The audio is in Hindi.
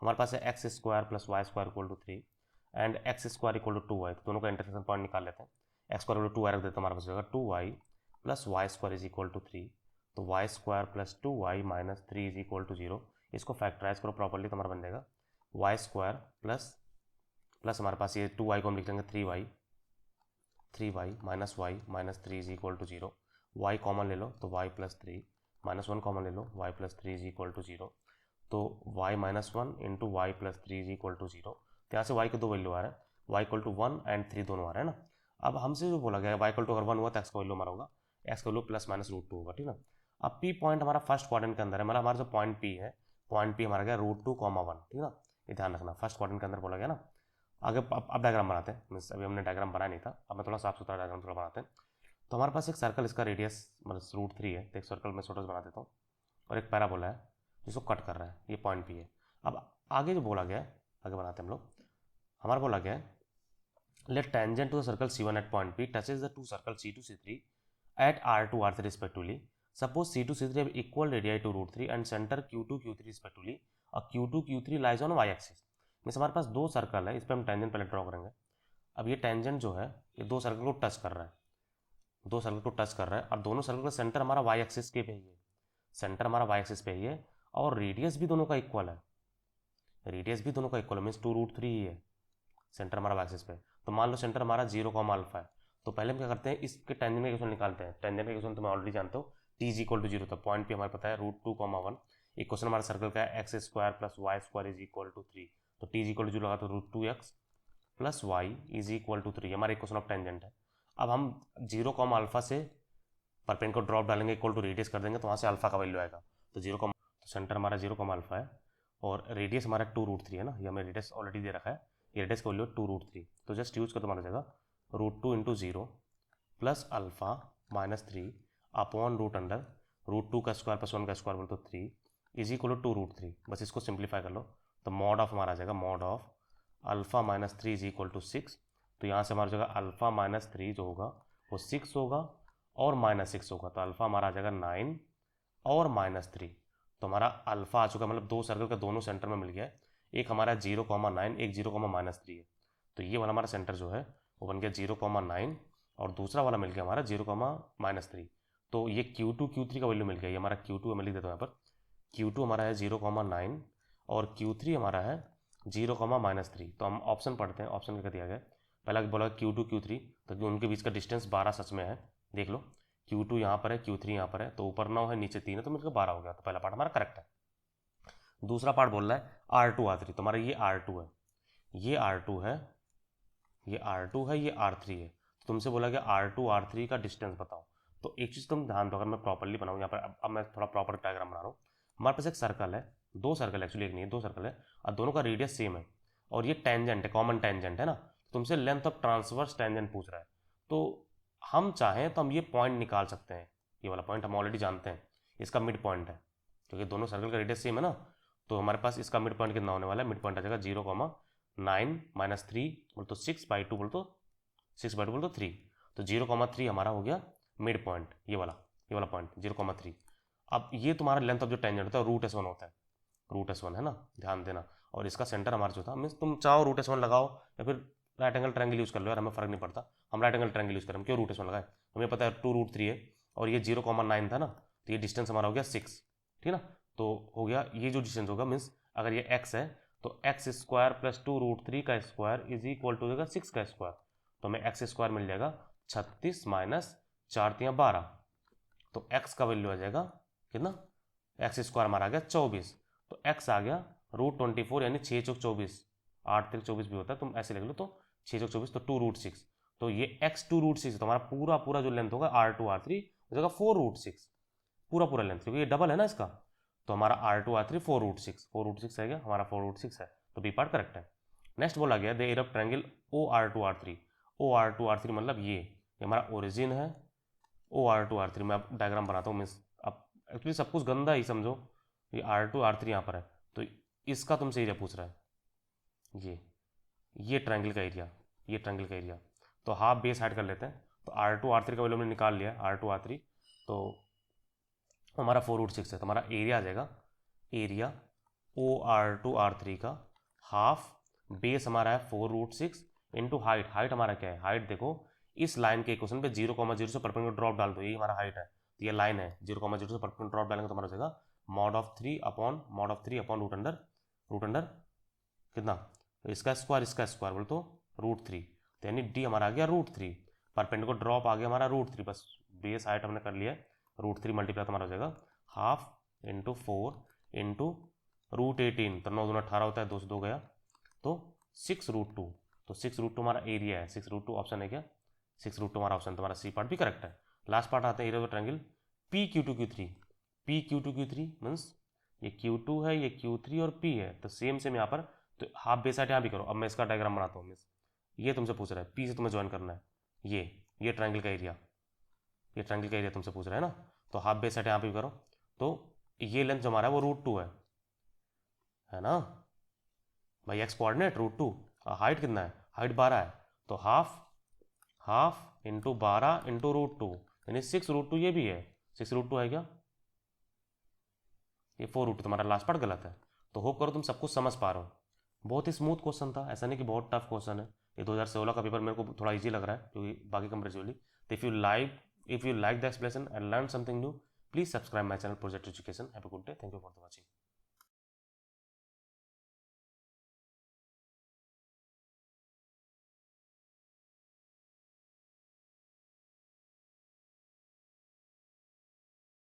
हमारे पास है x square plus y square equal to 3 and x square equal to 2y, तो दोनों का इंटरसेक्शन पॉइंट निकाल लेते हैं। X square equal to 2y रख देते हैं, हमारे पास होगा 2y plus y square is equal to 3, तो y square plus 2y minus 3 is equal to 0। इसको फैक्टराइज करो प्रॉपर्ली तो हमारा बन जाएगा वाई स्क्वायर प्लस हमारे पास ये 2y को हम लिख लेंगे 3y minus y minus 3 is equal to 0। Y common ले लो तो y प्लस 3 माइनस 1 कॉमन ले लो y plus 3 is equal to 0, तो y minus 1 into y plus 3 is equal to 0। तो यहाँ से y के दो वैल्यू आ रहे हैं, y इक्वल टू 1 एंड 3 दोनों आ रहे हैं ना। अब हमसे जो बोला गया है y इक्वल टू अगर 1 हुआ तो x का वैल्यू हमारा होगा, x का वैल्यू प्लस माइनस रूट 2 होगा, ठीक ना। अब p पॉइंट हमारा फर्स्ट क्वाड्रेंट के अंदर है, मतलब हमारा जो पॉइंट p है, पॉइंट p हमारा गया रूट 2 कॉमा 1, ठीक ना। ये ध्यान रखना, फर्स्ट क्वाड्रेंट के अंदर बोला गया ना। आगे अब डायग्राम बनाते हैं, मीन्स अभी हमने डायग्राम बनाया नहीं था, अब मैं थोड़ा साफ सुथरा डायग्राम थोड़ा बनाते हैं। तो हमारे पास एक सर्कल, इसका रेडियस मतलब रूट 3 है, तो एक सर्कल में छोटा सा बना देता हूँ और एक पैराबोला है जिसको कट कर रहा है, ये पॉइंट पी है। अब आगे जो बोला गया है, आगे बनाते हैं हम लोग। हमारा बोला गया है let tangent to the circle C1 at point P touches the two circle C2 C3 at R2 R3 respectively. Suppose C2 C3 have equal radii to root 3 and center Q2 Q3 respectively, और Q2 Q3 lies on y axis। Means हमारे पास दो सर्कल है, इस पर हम टेंजेंट पहले ड्रॉ करेंगे। अब ये टेंजेंट जो है ये दो सर्कल को टच कर रहा है, दो सर्कल को टच कर रहा है, और दोनों सर्कल का सेंटर हमारा वाई एक्सिस के पे ही है, सेंटर हमारा वाई एक्सिस पे ही है, और रेडियस भी दोनों का इक्वल है, रेडियस भी दोनों का इक्वल है, मीन्स 2√3 ही है सेंटर हमारा वाई एक्सिस पे। तो मान लो सेंटर हमारा 0 कॉमा अल्फा है, तो पहले हम क्या करते हैं, इसके टेंजेंट का इक्वेशन निकालते हैं। टेंजेंट का इक्वेशन तुम्हें ऑलरेडी जानते हो, t इज इक्वल टू 0 था, पॉइंट पे हमारे पता है रूट 2 कॉमा 1। इक्वेशन हमारा सर्कल का है x square plus y square is equal to 3, तो t इज इक्वल टू 0 लगा तो root 2x plus y is equal to 3 हमारा इक्वेशन ऑफ टेंजेंट है। अब हम 0 कॉमा अल्फा से परपेंड को ड्रॉप डालेंगे, इक्वल टू रेडियस कर देंगे, तो वहाँ से अल्फा का वैल्यू आएगा, तो 0 कॉमा, तो सेंटर हमारा 0 कॉमा अल्फा है और रेडियस हमारा 2√3 है ना, ये हमें रेडियस ऑलरेडी दे रखा है, ये रेडियस का वैल्यू 2√3, तो जस्ट यूज कर तो हमारा जाएगा √2 into 0 plus alpha minus 3 upon √2 का स्क्वायर प्लस 1 का स्क्वायर बोल तो 3 इज इक्वल टू 2√3। बस इसको सिंप्लीफाई कर लो तो मॉड ऑफ हमारा आ जाएगा mod of alpha minus 3 is equal to 6। तो यहाँ से हमारा जगह अल्फा माइनस 3 जो होगा वो 6 होगा और माइनस 6 होगा, तो अल्फा हमारा आ जाएगा 9 और माइनस 3। तो हमारा अल्फा आ चुका, मतलब दो सर्कल का दोनों सेंटर में मिल गया है, एक हमारा 0,9 एक 0,-3 है, तो ये वाला हमारा सेंटर जो है वो बन गया 0,9 और दूसरा वाला मिल गया हमारा 0,-3। तो ये Q2 Q3 का वैल्यू मिल गया, ये हमारा Q2 मैं लिख देता हूँ यहाँ पर, Q2 हमारा है 0,9 और Q3 हमारा है 0,-3। तो हम ऑप्शन पढ़ते हैं, ऑप्शन क्या दिया गया, पहला बोला Q2 Q3, तो उनके बीच का डिस्टेंस 12 सच में है, देख लो Q2 यहाँ पर है Q3 यहाँ पर है, तो ऊपर 9 है नीचे 3 है, तो मिलकर 12 हो गया, तो पहला पार्ट हमारा करेक्ट है। दूसरा पार्ट बोल रहा है R2 R3, तो हमारा ये R2 है, ये R2 है, ये R2 है, ये R3 है, तो तुमसे बोला गया R2 R3 का डिस्टेंस बताओ। तो एक चीज़ तुम ध्यान दो, अगर मैं प्रॉपरली बनाऊँ यहाँ पर, अब मैं थोड़ा प्रॉपर डायग्राम बना रहा हूँ। हमारे पास एक सर्कल है, दो सर्कल एक्चुअली, एक नहीं है दो सर्कल है, और दोनों का रेडियस सेम है, और ये टेंजेंट है, कॉमन टेंजेंट है ना, तुमसे लेंथ ऑफ ट्रांसवर्स टेंजेंट पूछ रहा है। तो हम चाहें तो हम ये पॉइंट निकाल सकते हैं, ये वाला पॉइंट हम ऑलरेडी जानते हैं, इसका मिड पॉइंट है, क्योंकि दोनों सर्कल का रेडियस सेम है ना, तो हमारे पास इसका मिड पॉइंट कितना होने वाला है, मिड पॉइंट आ जाएगा 0,9 माइनस 3 बोल तो 6/2 बोल तो 6/2 बोल तो 3, तो 0,3 हमारा हो गया मिड पॉइंट, ये वाला पॉइंट 0,3। अब ये तुम्हारा लेंथ ऑफ जो टेंजेंट होता है √S1 होता है, √S1 है ना, ध्यान देना। और इसका सेंटर हमारा जो था, मीन्स तुम चाहो √S1 लगाओ या फिर राइट एंगल ट्रायंगल यूज कर लो यार, हमें फर्क नहीं पड़ता, हम राइट एंगल ट्रायंगल यूज करें, क्यों √S1 लगाए, हमें पता है 2√3 है और ये 0,9 था ना, तो ये डिस्टेंस हमारा हो गया 6, ठीक ना। तो हो गया ये जो डिस्टेंस होगा, मीन्स अगर ये x है तो x स्क्वायर प्लस 2√3 का स्क्वायर इज इक्वल टू हो जाएगा 6 का स्क्वायर, तो हमें x स्क्वायर मिल जाएगा 36 माइनस 4×3=12, तो x का वैल्यू आ जाएगा कितना, x स्क्वायर हमारा आ गया 24, तो x आ गया √24 यानी 6×24, 8×24 भी होता है, तुम ऐसे लिख लो, तो 6×24 तो 2√6, तो ये x 2√6, तो हमारा पूरा जो लेंथ होगा R2 R3 हो जाएगा 4√6, पूरा लेंथ, क्योंकि ये डबल है ना इसका, तो हमारा R2 R3 4√6 है, क्या हमारा 4√6 है, तो बी पार्ट करेक्ट है। नेक्स्ट बोला गया the area of triangle OR2 R3 मतलब ये हमारा ओरिजिन है, OR2 R3 मैं अब डायग्राम बनाता हूँ, मीन्स अब एक्चुअली सब कुछ गंदा ही समझो, ये R2 R3 यहाँ पर है, तो इसका तुमसे एरिया पूछ रहा है, ये ट्रायंगल का एरिया, ये ट्रायंगल का एरिया, तो हाफ बेस हाइड कर लेते हैं, तो R2 R3 का वैल्यू हमने निकाल लिया, R2 R3 तो हमारा 4√6 है, तो हमारा एरिया आ जाएगा, एरिया OR2 R3 का हाफ, बेस हमारा है 4√6 इंटू हाइट। हाइट हमारा क्या है, हाइट देखो इस लाइन के इक्वेशन पे 0,0 से परपेंडिकुलर ड्रॉप डाल दो, ये हमारा हाइट है, तो ये लाइन है 0,0 से परपेंडिकुलर ड्रॉप डालेंगे तो हमारा हो जाएगा mod of 3 रूट अंडर कितना, इसका स्क्वायर बोल तो √3, तो यानी डी हमारा आ गया √3, परपेंडिकुलर ड्रॉप आ गया हमारा √3, बस बेस हाइट हमने कर लिया है √3 मल्टीप्लाई तो हमारा हो जाएगा हाफ इंटू 4 इंटू √18, तो 9 दूना 18 होता है, 2 से 2 गया तो 6√2, तो 6√2 हमारा एरिया है, 6√2 ऑप्शन है क्या, 6√2 हमारा ऑप्शन, तुम्हारा सी पार्ट भी करेक्ट है। लास्ट पार्ट आते हैं area of triangle PQ2Q3, PQ2Q3 means ये Q2 है, ये Q3 और P है, तो सेम यहाँ पर, तो हाफ बेस साइड यहाँ भी करो। अब मैं इसका डायग्राम बनाता हूँ, ये तुमसे पूछ रहा है P से तुम्हें ज्वाइन करना है, ये ट्रायंगल का एरिया, ये ट्रायंगल का एरिया तुमसे पूछ रहा है ना, तो हाफ बेस साइड यहाँ पे भी करो, तो ये लेंथ जो हमारा है वो √2 है ना भाई, एक्स कोऑर्डिनेट √2, हाइट कितना है, हाइट 12 है, तो हाफ इंटू 12 इंटू √2 यानी 6√2, ये भी है 6√2 है क्या, ये 4√2, तुम्हारा लास्ट पार्ट गलत है। तो होप करो तुम सब कुछ समझ पा रहे हो, बहुत ही स्मूथ क्वेश्चन था, ऐसा नहीं कि बहुत टफ क्वेश्चन है। ये 2016 का पेपर मेरे को थोड़ा इजी लग रहा है क्योंकि बाकी कंपेरेटिवली। तो if you like the explanation and learn something new, please subscribe my channel project education. Have a good day, thank you for the watching.